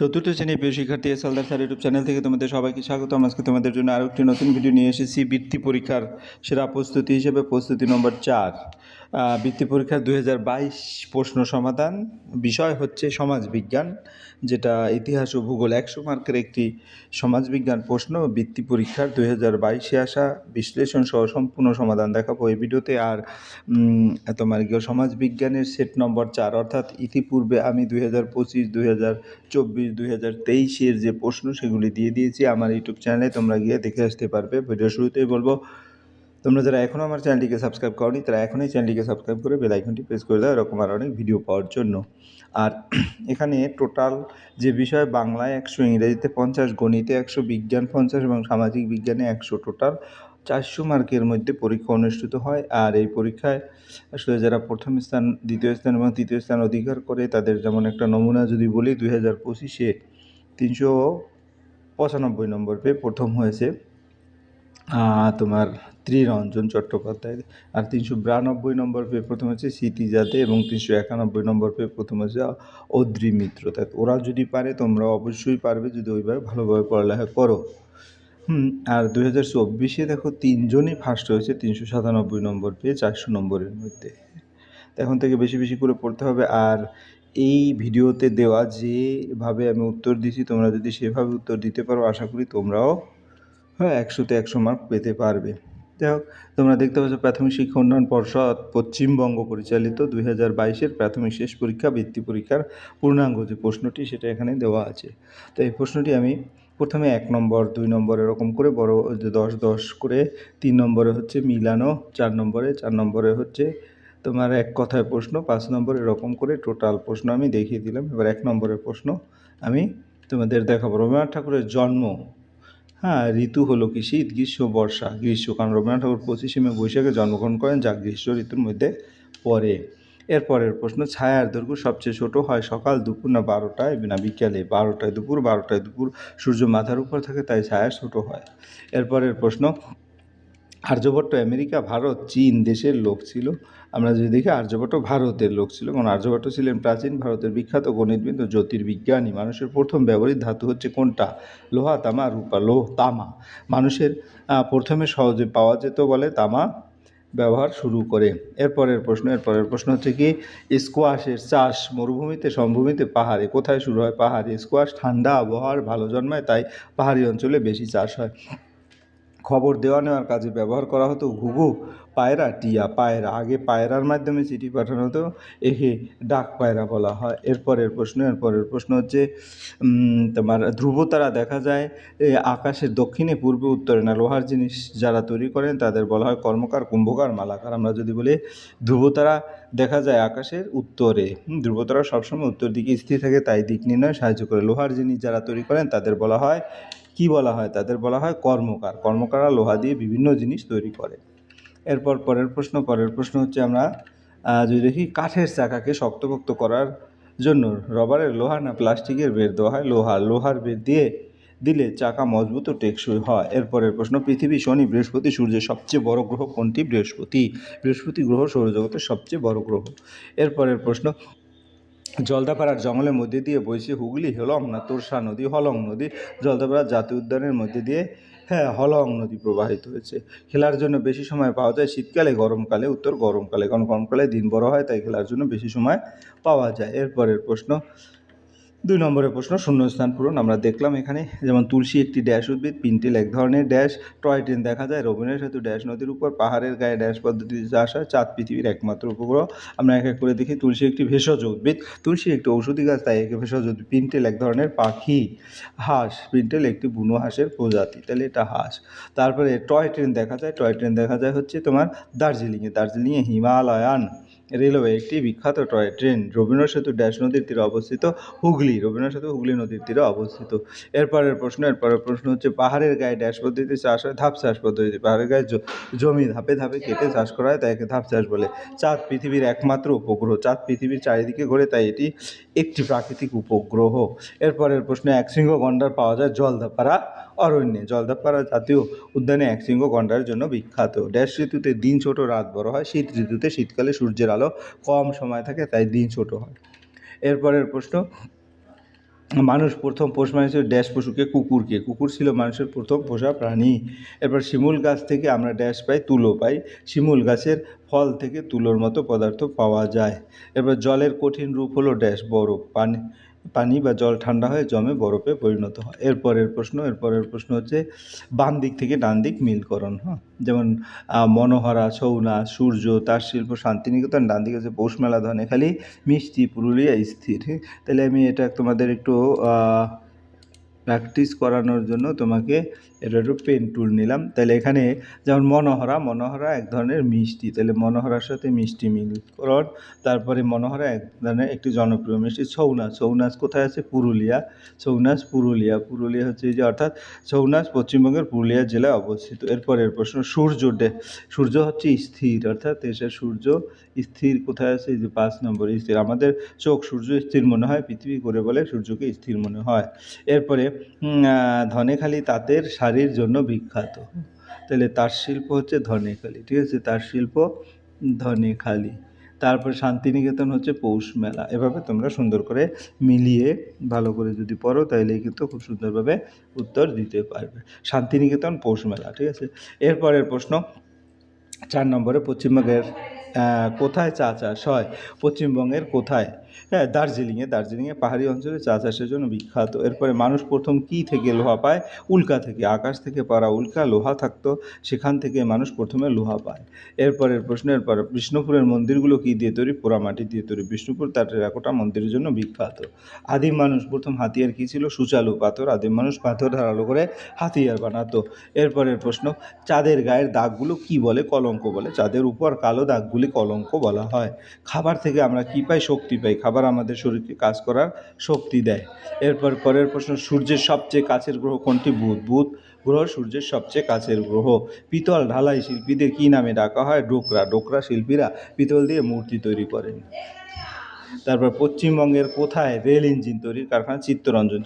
চতুর্থ শ্রেণীর প্রিয় শিক্ষার্থী হালদার স্যার ইউটিউব চ্যানেল থেকে তোমাদের সবাইকে স্বাগত। আজকে তোমাদের জন্য আরও একটি নতুন ভিডিও নিয়ে এসেছি বৃত্তি পরীক্ষার সেরা প্রস্তুতি হিসেবে প্রস্তুতি নম্বর 4 বৃত্তি পরীক্ষার 2022 প্রশ্ন সমাধান। বিষয় হচ্ছে সমাজবিজ্ঞান, যেটা ইতিহাস ও ভূগোল 100 মার্কের একটি সমাজবিজ্ঞান প্রশ্ন। বৃত্তি পরীক্ষার 2022-এ আসা বিশ্লেষণ সহ সম্পূর্ণ সমাধান দেখাবো এই ভিডিওতে। আর তোমার সমাজবিজ্ঞানের সেট নম্বর 4, অর্থাৎ ইতিপূর্বে আমি 2025, 2024, 2023-এর যে প্রশ্ন সেগুলি দিয়ে দিয়েছি আমার ইউটিউব চ্যানেলে, তোমরা গিয়ে দেখে আসতে পারবে। ভিডিও শুরুতেই বলবো, তোমরা যারা এখনও আমার চ্যানেলটিকে সাবস্ক্রাইব করোনি তারা এখনই চ্যানেলটিকে সাবস্ক্রাইব করে বেল আইকনটি প্রেস করে দাও এরকম আর অনেক ভিডিও পাওয়ার জন্য। আর এখানে টোটাল যে বিষয়, বাংলায় 100, ইংরেজিতে 50, গণিতে 100, বিজ্ঞান 50 এবং সামাজিক বিজ্ঞানে 100, টোটাল 400 মার্কের মধ্যে পরীক্ষা অনুষ্ঠিত হয়। আর এই পরীক্ষায় আসলে যারা প্রথম স্থান, দ্বিতীয় স্থান এবং তৃতীয় স্থান অধিকার করে তাদের যেমন একটা নমুনা যদি বলি, 2025-এ 395 নম্বর পেয়ে প্রথম হয়েছে তোমার ত্রিরঞ্জন চট্টোপাধ্যায়, আর 392 নম্বর পেয়ে প্রথম হচ্ছে স্মৃতিজা দে এবং 391 নম্বর পেয়ে প্রথম হচ্ছে অদ্রি মিত্র। তাই ওরা যদি পারে তোমরা অবশ্যই পারবে যদি ওইভাবে ভালোভাবে পড়ালেখা করো। আর 2024-এ দেখো 3জনই ফার্স্ট হয়েছে 397 নম্বর পেয়ে 400 নম্বরের মধ্যে। এখন থেকে বেশি বেশি করে পড়তে হবে। আর এই ভিডিওতে দেওয়া যেভাবে আমি উত্তর দিছি, তোমরা যদি সেভাবে উত্তর দিতে পারো আশা করি তোমরাও 100-তে 100 মার্ক পেতে পারবে। যাই হোক, তোমরা দেখতে পাচ্ছ প্রাথমিক শিক্ষা উন্নয়ন পর্ষদ পশ্চিমবঙ্গ পরিচালিত 2022-এর প্রাথমিক শেষ পরীক্ষা বৃত্তি পরীক্ষার পূর্ণাঙ্গ যে প্রশ্নটি সেটা এখানে দেওয়া আছে। তো এই প্রশ্নটি আমি প্রথমে 1 নম্বর, 2 নম্বর এরকম করে বড় 10 করে, 3 নম্বরে হচ্ছে মিলানো, 4 নম্বরে হচ্ছে তোমার এক কথায় প্রশ্ন, 5 নম্বর এরকম করে টোটাল প্রশ্ন আমি দেখিয়ে দিলাম। এবার 1 নম্বরের প্রশ্ন আমি তোমাদের দেখাবো। রবীন্দ্রনাথ ঠাকুরের জন্ম, ঋতু হলো কি? শীত, গ্রীষ্ম, বর্ষা। গ্রীষ্ম, কারণ রবীন্দ্রনাথ ঠাকুর 25শে মে বৈশাখে জন্মগ্রহণ করেন, যা গ্রীষ্ম ঋতুর মধ্যে পড়ে। এরপরের প্রশ্ন, ছায়ার দৈর্ঘ্য সবচেয়ে ছোট হয় সকাল, দুপুর না 12টায় না বিকেলে? 12টায় দুপুর, 12টায় দুপুর। সূর্য মাথার উপর থাকে তাই ছায়া ছোট হয়। এরপরের প্রশ্ন, আর্যভট্ট আমেরিকা, ভারত, চীন দেশের লোক ছিল? আমরা যদি দেখি আর্যভট্ট ভারতের লোক ছিল, কারণ আর্যভট্ট ছিলেন প্রাচীন ভারতের বিখ্যাত গণিতবিদ ও জ্যোতির্বিজ্ঞানী। মানুষের প্রথম ব্যবহৃত ধাতু হচ্ছে কোনটা? লোহা, তামা, রূপা? তামা। মানুষের প্রথমে সহজে পাওয়া যেত বলে তামা ব্যবহার শুরু করে। এরপরের প্রশ্ন হচ্ছে কি? স্কোয়াশের চাষ মরুভূমিতে, সমভূমিতে, পাহাড়ে? কোথায় শুরু হয়? পাহাড়ে। স্কোয়াশ ঠান্ডা আবহাওয়ার ভালো জন্মায়, তাই পাহাড়ি অঞ্চলে বেশি চাষ হয়। খবর দেওয়া নেওয়ার কাজে ব্যবহার করা হতো ঘুঘু, পায়রা, টিয়া? পায়রা। আগে পায়রার মাধ্যমে চিঠি পাঠানো হতো, একে ডাক পায়রা বলা হয়। এরপরের প্রশ্ন হচ্ছে তোমার ধ্রুবতারা দেখা যায় আকাশের দক্ষিণে, পূর্বে, উত্তরে না? লোহার জিনিস যারা তৈরি করেন তাদের বলা হয় কর্মকার, কুম্ভকার, মালাকার। আমরা যদি বলি ধ্রুবতারা দেখা যায় আকাশের উত্তরে, ধ্রুবতারা সবসময় উত্তর দিকে স্থির থাকে তাই দিক নির্ণয় সাহায্য করে। লোহার জিনিস যারা তৈরি করেন তাদের বলা হয় কি? বলা হয় তাদের বলা হয় কর্মকার। কর্মকাররা লোহা দিয়ে বিভিন্ন জিনিস তৈরি করে। পরের প্রশ্ন হচ্ছে আমরা যদি দেখি কাঠের চাকাকে শক্তপোক্ত করার জন্য রবারের, লোহা না প্লাস্টিকের বের দেওয়া হয়? লোহার বের দিলে চাকা মজবুত ও টেকসই হয়। এরপরের প্রশ্ন, পৃথিবী, শনি, বৃহস্পতি, সূর্যের সবচেয়ে বড় গ্রহ কোনটি? বৃহস্পতি গ্রহ সৌরজগতের সবচেয়ে বড় গ্রহ। এরপরের প্রশ্ন, জলদাপাড়ার জঙ্গলের মধ্যে দিয়ে বইছে হুগলি, হলং না তোরসা নদী? হলং নদী। জলদাপাড়া জাতীয় উদ্যানের মধ্যে দিয়ে হলং নদী প্রবাহিত হয়েছে। খেলার জন্য বেশি সময় পাওয়া যায় শীতকালে, গরমকালে? উত্তর গরমকালে, কারণ গরমকালে দিন বড় হয় তাই খেলার জন্য বেশি সময় পাওয়া যায়। এরপরের প্রশ্ন, 2 নম্বরের প্রশ্ন, শূন্যস্থান পূরণ। আমরা দেখলাম এখানে যেমন তুলসী একটি ড্যাশ উদ্ভিদ, পিন্টেল এক ধরনের ড্যাশ, টয় ট্রেন দেখা যায়, রবীন্দ্র সেতু ড্যাশ নদীর উপর, পাহাড়ের গায়ে ড্যাশ পদ্ধতিতে চাষ হয়, চাঁদ পৃথিবীর একমাত্র উপগ্রহ। আমরা এক এক করে দেখি। তুলসী একটি ভেষজ উদ্ভিদ, তুলসী একটি ঔষধি গাছ তাই একে ভেষজ উদ্ভিদ। পিন্টেল এক ধরনের পাখি, হাঁস, পিন্টেল একটি বুনো হাঁসের প্রজাতি, তাহলে এটা হাঁস। তারপরে টয় ট্রেন দেখা যায় হচ্ছে তোমার দার্জিলিংয়ে হিমালয়ান রেলওয়ে একটি বিখ্যাত টয় ট্রেন। রবীন্দ্র সেতু ড্যাশ নদীর তীরে অবস্থিত? রবীন্দ্র সেতু হুগলি নদীর তীরে অবস্থিত। এরপরের প্রশ্ন হচ্ছে পাহাড়ের গায়ে ড্যাশ পদ্ধতিতে চাষ হয়? ধাপ চাষ পদ্ধতিতে। পাহাড়ের গায়ে জমি ধাপে ধাপে কেটে চাষ করা হয় তাই একে ধাপ চাষ বলে। চাঁদ পৃথিবীর একমাত্র উপগ্রহ, চাঁদ পৃথিবীর চারিদিকে ঘোরে তাই এটি একটি প্রাকৃতিক উপগ্রহ। এরপরের প্রশ্ন, একশৃঙ্গ গন্ডার পাওয়া যায় জলদাপাড়া অরণ্যে। জলদাপাড়া জাতীয় উদ্যানে একশৃঙ্গ গন্ডারের জন্য বিখ্যাত। ড্যাশ ঋতুতে দিন ছোট রাত বড় হয়? শীত ঋতুতে। শীতকালে সূর্যের আলো কম সময় থাকে তাই দিন ছোট হয়। এরপরের প্রশ্ন, মানুষ প্রথম পোষ মানিয়েছিল ড্যাশ পশুকে, কুকুরকে। কুকুর ছিল মানুষের প্রথম পোষা প্রাণী। এরপর শিমুল গাছ থেকে আমরা ড্যাশ পাই, তুলো পাই। শিমুল গাছের ফল থেকে তুলোর মতো পদার্থ পাওয়া যায়। এরপর জলের কঠিন রূপ হলো ড্যাশ, বরফ। পানি পানি বা জল ঠান্ডা হয়ে জমে বরফে পরিণত হয়। এরপরের প্রশ্ন হচ্ছে বাম দিক থেকে ডান দিক মিলকরণ। হ্যাঁ, যেমন মনোহরা, ছৌ নাচ, সূর্য, তার শিল্প, শান্তিনিকেতন। ডান দিকে আছে পৌষ মেলা, ধনেখালি, মিষ্টি, পুরুলিয়া, স্থির। হ্যাঁ, তাহলে আমি এটা তোমাদের একটু প্র্যাকটিস করানোর জন্য তোমাকে এটা একটু পেন টুল নিলাম। তাহলে এখানে যেমন মনোহরা এক ধরনের মিষ্টি, তাহলে মনোহরার সাথে মিষ্টি মিলকরণ। তারপরে মনোহরা এক ধরনের একটি জনপ্রিয় মিষ্টি। ছৌ নাচ কোথায় আছে? পুরুলিয়া। পুরুলিয়া হচ্ছে এই যে, অর্থাৎ ছৌ নাচ পশ্চিমবঙ্গের পুরুলিয়া জেলায় অবস্থিত। এরপরের প্রশ্ন সূর্য হচ্ছে স্থির, অর্থাৎ এসে সূর্য স্থির কোথায় আছে? এই যে 5 নম্বর স্থির। আমাদের চোখ সূর্য স্থির মনে হয়, পৃথিবী করে বলে সূর্যকে স্থির মনে হয়। এরপরে ধনেখালি তাঁতের শাড়ির জন্য বিখ্যাত। তাহলে তাঁত শিল্প হচ্ছে ধনেখালি, ঠিক আছে, তাঁত শিল্প ধনেখালি। তারপরে শান্তিনিকেতন হচ্ছে পৌষ মেলা। এভাবে তোমরা সুন্দর করে মিলিয়ে ভালো করে যদি পড়ো তাহলেই কিন্তু খুব সুন্দরভাবে উত্তর দিতে পারবে। শান্তিনিকেতন পৌষ মেলা, ঠিক আছে। এরপরের প্রশ্ন 4 নম্বরে, পশ্চিমবঙ্গের কোথায় চা চাষ হয়? পশ্চিমবঙ্গের কোথায়? হ্যাঁ, দার্জিলিংয়ে পাহাড়ি অঞ্চলে চা চাষের জন্য বিখ্যাত। এরপরে মানুষ প্রথম কী থেকে লোহা পায়? উল্কা থেকে। আকাশ থেকে পড়া উল্কা, লোহা থাকতো, সেখান থেকে মানুষ প্রথমে লোহা পায়। এরপরের বিষ্ণুপুরের মন্দিরগুলো কী দিয়ে তৈরি? পোড়ামাটি দিয়ে তৈরি। বিষ্ণুপুর তার টেরাকোটা মন্দিরের জন্য বিখ্যাত। আদিম মানুষ প্রথম হাতিয়ার কী ছিল? সুচালু পাথর। আদিম মানুষ পাথর ধারালো করে হাতিয়ার বানাতো। এরপরের প্রশ্ন, চাঁদের গায়ের দাগগুলো কি বলে? কলঙ্ক বলে। চাঁদের উপর কালো দাগগুলি কলঙ্ক বলা হয়। খাবার থেকে আমরা কি পাই? শক্তি পাই। খাবার আমাদের শরীরকে কাজ করার শক্তি দেয়। পরের প্রশ্ন, সূর্যের সবচেয়ে কাছের গ্রহ কোনটি? বুধ গ্রহ সূর্যের সবচেয়ে কাছের গ্রহ। পিতল ঢালাই শিল্পীদের কি নামে ডাকা হয়? ডোকরা শিল্পীরা পিতল দিয়ে মূর্তি তৈরি করেন। তারপর পশ্চিমবঙ্গের কোথায় রেল ইঞ্জিন তৈরির কারখানা? চিত্তরঞ্জন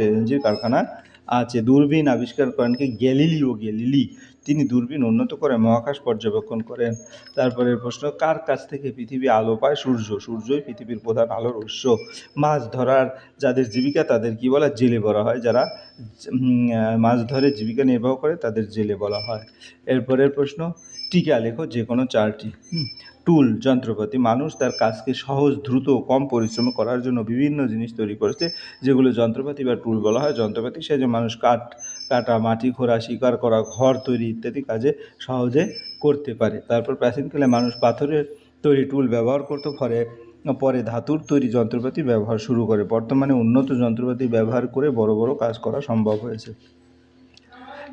রেল ইঞ্জিন কারখানা আছে। দূরবীন আবিষ্কার করেন কি? গ্যালিলি। তিনি দূরবীন উন্নত করে মহাকাশ পর্যবেক্ষণ করেন। তারপরের প্রশ্ন, কার কাছ থেকে পৃথিবী আলো পায়? সূর্যই পৃথিবীর প্রধান আলোর উৎস। মাছ ধরার যাদের জীবিকা তাদের কি বলা? জেলে বলা হয়। যারা মাছ ধরে জীবিকা নির্বাহ করে তাদের জেলে বলা হয়। এরপরের প্রশ্ন, টিকা লেখো যে কোনো 4টি। টুল, যন্ত্রপাতি। মানুষ তার কাজকে সহজ, দ্রুত, কম পরিশ্রম করার জন্য বিভিন্ন জিনিস তৈরি করেছে, যেগুলো যন্ত্রপাতি বা টুল বলা হয়। যন্ত্রপাতি সাহায্যে মানুষ কাটা, মাটি খোঁড়া, শিকার করা, ঘর তৈরি ইত্যাদি কাজে সহজে করতে পারে। তারপর প্রাচীনকালে মানুষ পাথরের তৈরি টুল ব্যবহার করত, পরে ধাতুর তৈরি যন্ত্রপাতি ব্যবহার শুরু করে। বর্তমানে উন্নত যন্ত্রপাতি ব্যবহার করে বড় বড় কাজ করা সম্ভব হয়েছে।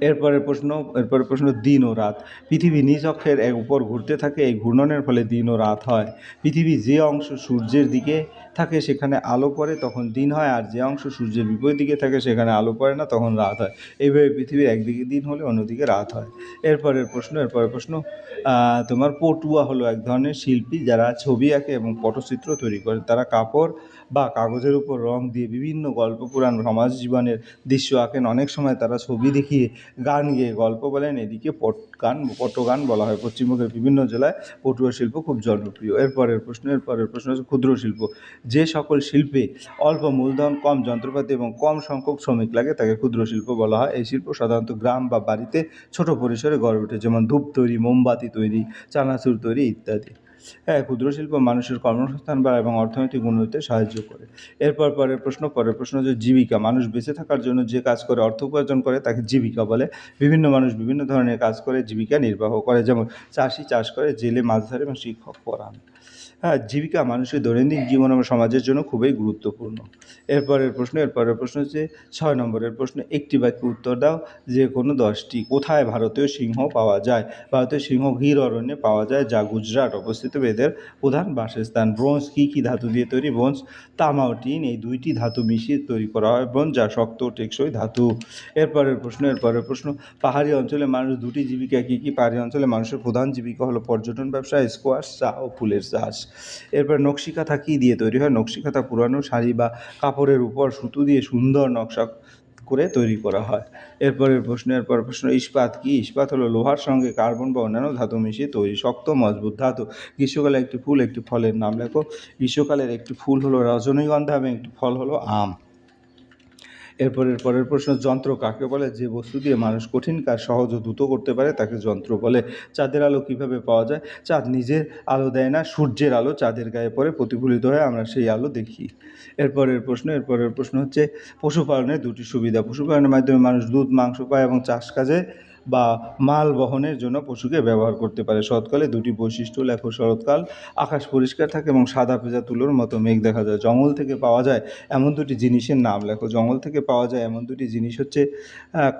এরপরের প্রশ্ন, দিন ও রাত। পৃথিবী নিজ অক্ষের উপর ঘুরতে থাকে, এই ঘূর্ণনের ফলে দিন ও রাত হয়। পৃথিবী যে অংশ সূর্যের দিকে থাকে সেখানে আলো পড়ে, তখন দিন হয়, আর যে অংশ সূর্যের বিপরীত দিকে থাকে সেখানে আলো পড়ে না, তখন রাত হয়। এইভাবে পৃথিবীর একদিকে দিন হলে অন্যদিকে রাত হয়। এরপরের প্রশ্ন, তোমার পটুয়া হলো এক ধরনের শিল্পী যারা ছবি আঁকে এবং পটচিত্র তৈরি করে। তারা কাপড় বা কাগজের উপর রং দিয়ে বিভিন্ন গল্প, পুরাণ, সমাজ জীবনের দৃশ্য আঁকেন। অনেক সময় তারা ছবি দেখিয়ে গান গেয়ে গল্প বলেন, এদিকে পটগান বলা হয়। পশ্চিমবঙ্গের বিভিন্ন জেলায় পটুয়া শিল্প খুব জনপ্রিয়। এরপরের প্রশ্ন হচ্ছে ক্ষুদ্র শিল্প। যে সকল শিল্পে অল্প মূলধন, কম যন্ত্রপাতি এবং কম সংখ্যক শ্রমিক লাগে তাকে ক্ষুদ্র শিল্প বলা হয়। এই শিল্প সাধারণত গ্রাম বা বাড়িতে ছোট পরিসরে গড়ে ওঠে, যেমন ধূপ তৈরি, মোমবাতি তৈরি, চানাচুর তৈরি ইত্যাদি। হ্যাঁ, ক্ষুদ্র শিল্প মানুষের কর্মসংস্থান বাড়ায় এবং অর্থনৈতিক উন্নতিতে সাহায্য করে। পরের প্রশ্ন হচ্ছে জীবিকা। মানুষ বেঁচে থাকার জন্য যে কাজ করে অর্থ উপার্জন করে তাকে জীবিকা বলে। বিভিন্ন মানুষ বিভিন্ন ধরনের কাজ করে জীবিকা নির্বাহ করে, যেমন চাষি চাষ করে, জেলে মাছ ধরে এবং শিক্ষক পড়ান। হ্যাঁ, জীবিকা মানুষের দৈনন্দিন জীবন এবং সমাজের জন্য খুবই গুরুত্বপূর্ণ। এরপরের প্রশ্ন হচ্ছে 6 নম্বরের প্রশ্ন, একটি বাক্যে উত্তর দাও যে কোনো 10টি। কোথায় ভারতীয় সিংহ পাওয়া যায়? ভারতীয় সিংহ গির অরণ্যে পাওয়া যায়, যা গুজরাট অবস্থিত। এদের প্রধান বাসস্থান। ব্রোঞ্জ কী ধাতু দিয়ে তৈরি? ব্রোঞ্জ, তামা ও টিন এই দুইটি ধাতু মিশিয়ে তৈরি করা হয় ব্রোঞ্জ, যা শক্ত ও টেকসই ধাতু। এরপরের প্রশ্ন, পাহাড়ি অঞ্চলে মানুষ দুটি জীবিকা কী কী? পাহাড়ি অঞ্চলে মানুষের প্রধান জীবিকা হলো পর্যটন ব্যবসা, স্কোয়াশ, চা ও ফুলের চাষ। এরপর নকশিকাঁথা কী দিয়ে তৈরি হয়? নকশিকাঁথা পুরানো শাড়ি বা কাপড়ের উপর সুতো দিয়ে সুন্দর নকশা করে তৈরি করা হয়। এরপরের প্রশ্ন, ইস্পাত কী? ইস্পাত হলো লোহার সঙ্গে কার্বন বা অন্যান্য ধাতু মিশিয়ে তৈরি শক্ত মজবুত ধাতু। গ্রীষ্মকালে একটি ফুল, একটি ফলের নাম লেখো। গ্রীষ্মকালের একটি ফুল হলো রজনীগন্ধা এবং একটি ফল হলো আম। এরপরের পরের প্রশ্ন, যন্ত্র কাকে বলে? যে বস্তু দিয়ে মানুষ কঠিন কাজ সহজ ও দ্রুত করতে পারে তাকে যন্ত্র বলে। চাঁদের আলো কিভাবে পাওয়া যায়? চাঁদ নিজের আলো দেয় না, সূর্যের আলো চাঁদের গায়ে পড়ে প্রতিফলিত হয়ে আমরা সেই আলো দেখি। এরপরের প্রশ্ন হচ্ছে পশুপালনের দুটি সুবিধা। পশুপালনের মাধ্যমে মানুষ দুধ, মাংস পায় এবং চাষ কাজে বা মাল বহনের জন্য পশুকে ব্যবহার করতে পারে। শরৎকালে দুটি বৈশিষ্ট্য লেখো। শরৎকাল আকাশ পরিষ্কার থাকে এবং সাদা ভেজা তুলোর মতো মেঘ দেখা যায়। জঙ্গল থেকে পাওয়া যায় এমন দুটি জিনিসের নাম লেখো। জঙ্গল থেকে পাওয়া যায় এমন দুটি জিনিস হচ্ছে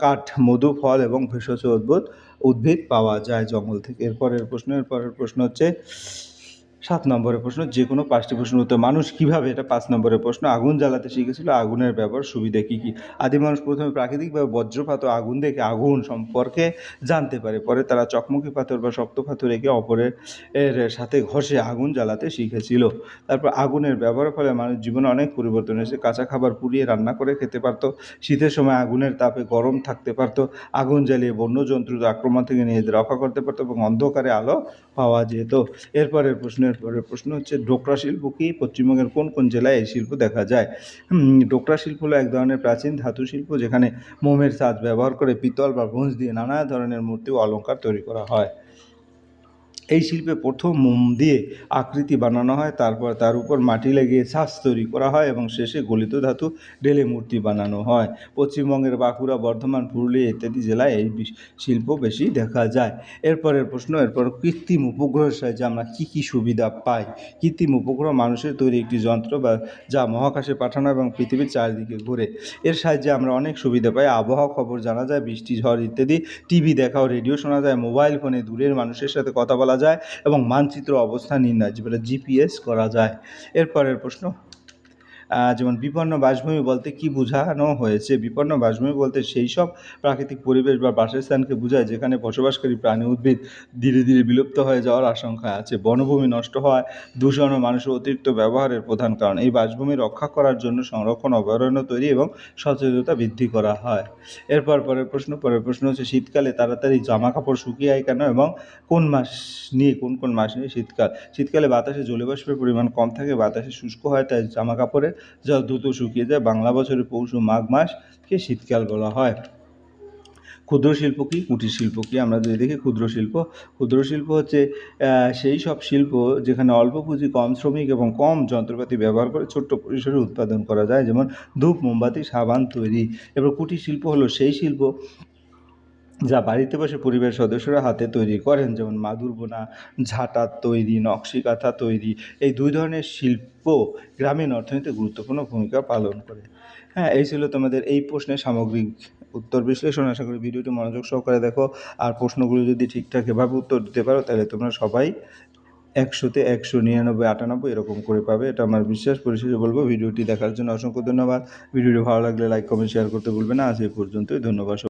কাঠ, মধু, ফল এবং ভেষজ উদ্ভিদ পাওয়া যায় জঙ্গল থেকে। এরপরের প্রশ্ন হচ্ছে 7 নম্বরের প্রশ্ন, যে কোনো 5টি প্রশ্নের উত্তর। মানুষ কিভাবে, এটা 5 নম্বরের প্রশ্ন, আগুন জ্বালাতে শিখেছিল? আগুনের ব্যবহার, সুবিধা কী কী? আদি মানুষ প্রথমে প্রাকৃতিকভাবে বজ্রপাত ও আগুন দেখে আগুন সম্পর্কে জানতে পারে। পরে তারা চকমকি পাথর বা শক্ত পাথর রেখে অপরের সাথে ঘষে আগুন জ্বালাতে শিখেছিল। তারপর আগুনের ব্যবহারের ফলে মানুষ জীবনে অনেক পরিবর্তন এসেছে। কাঁচা খাবার পুড়িয়ে রান্না করে খেতে পারতো, শীতের সময় আগুনের তাপে গরম থাকতে পারতো, আগুন জ্বালিয়ে বন্য জন্তুর আক্রমণ থেকে নিজেদের রক্ষা করতে পারতো এবং অন্ধকারে আলো পাওয়া যেত। এরপরের প্রশ্ন হচ্ছে ডোকরা শিল্প কি? পশ্চিমবঙ্গের কোন কোন জেলায় এই শিল্প দেখা যায়? ডোকরা শিল্প হলো এক ধরনের প্রাচীন ধাতু শিল্প যেখানে মোমের ছাঁচ ব্যবহার করে পিতল বা ব্রোঞ্জ দিয়ে নানা ধরনের মূর্তি ও অলংকার তৈরি করা হয়। এই শিল্পে প্রথম মোম দিয়ে আকৃতি বানানো হয়, তারপর তার উপর মাটি লাগিয়ে ছাঁচ তৈরি করা হয় এবং শেষে গলিত ধাতু ঢেলে মূর্তি বানানো হয়। পশ্চিমবঙ্গের বাঁকুড়া, বর্ধমান, পুরুলিয়া ইত্যাদি জেলায় এই শিল্প বেশি দেখা যায়। এরপর কৃত্রিম উপগ্রহের সাহায্যে আমরা কী কী সুবিধা পাই? কৃত্রিম উপগ্রহ মানুষের তৈরি একটি যন্ত্র যা মহাকাশে পাঠানো এবং পৃথিবীর চারদিকে ঘোরে। এর সাহায্যে আমরা অনেক সুবিধা পাই। আবহাওয়া খবর জানা যায়, বৃষ্টি, ঝড় ইত্যাদি। টিভি দেখা ও রেডিও শোনা যায়। মোবাইল ফোনে দূরের মানুষের সাথে কথা বলা যায় এবং মানচিত্র অবস্থান নির্ণয়, যেটা জিপিএস করা যায়। এরপরের প্রশ্ন, যেমন বিপন্ন বাসভূমি বলতে কি বোঝানো হয়েছে? বিপন্ন বাসভূমি বলতে সেই সব প্রাকৃতিক পরিবেশ বা বাসস্থানকে বোঝায় যেখানে বসবাসকারী প্রাণী, উদ্ভিদ ধীরে ধীরে বিলুপ্ত হয়ে যাওয়ার আশঙ্কা আছে। বনভূমি নষ্ট হওয়া, দূষণ ও মানুষের অতিরিক্ত ব্যবহারের প্রধান কারণ। এই বাসভূমি রক্ষা করার জন্য সংরক্ষণ, অভয়ারণ্য তৈরি এবং সচেতনতা বৃদ্ধি করা হয়। পরের প্রশ্ন হচ্ছে শীতকালে তাড়াতাড়ি জামা কাপড় শুকিয়ে যায় কেন এবং কোন মাস নিয়ে? শীতকালে বাতাসে জলীয়বাষ্পের পরিমাণ কম থাকে, বাতাসে শুষ্ক হয়, তাই জামা কাপড়ের জল দ্রুত শুকিয়ে যায়। বাংলা বছরের পৌষ ও মাঘ মাসকে শীতকাল বলা হয়। ক্ষুদ্র শিল্প কি? কুটির শিল্প কি? আমরা যদি দেখি ক্ষুদ্র শিল্প হচ্ছে সেই সব শিল্প যেখানে অল্প পুঁজি, কম শ্রমিক এবং কম যন্ত্রপাতি ব্যবহার করে ছোট্ট পরিসরে উৎপাদন করা যায়, যেমন ধূপ, মোমবাতি, সাবান তৈরি। এবার কুটির শিল্প হলো সেই শিল্প যা বাড়িতে বসে পরিবারের সদস্যরা হাতে তৈরি করেন, যেমন মাদুর বোনা, ঝাঁটা তৈরি, নকশি কাঁথা তৈরি। এই দুই ধরনের শিল্প গ্রামীণ অর্থনীতিতে গুরুত্বপূর্ণ ভূমিকা পালন করে। হ্যাঁ, এই ছিল তোমাদের এই প্রশ্নের সামগ্রিক উত্তর বিশ্লেষণ। আশা করি ভিডিওটি মনোযোগ সহকারে দেখো, আর প্রশ্নগুলো যদি ঠিকঠাক এভাবে উত্তর দিতে পারো তাহলে তোমরা সবাই 100-তে 100, 99, 98 এরকম করে পাবে, এটা আমার বিশ্বাস। পরিশেষে বলবো, ভিডিওটি দেখার জন্য অসংখ্য ধন্যবাদ। ভিডিওটি ভালো লাগলে লাইক, কমেন্ট, শেয়ার করতে ভুলবে না। আজ এই পর্যন্তই, ধন্যবাদ।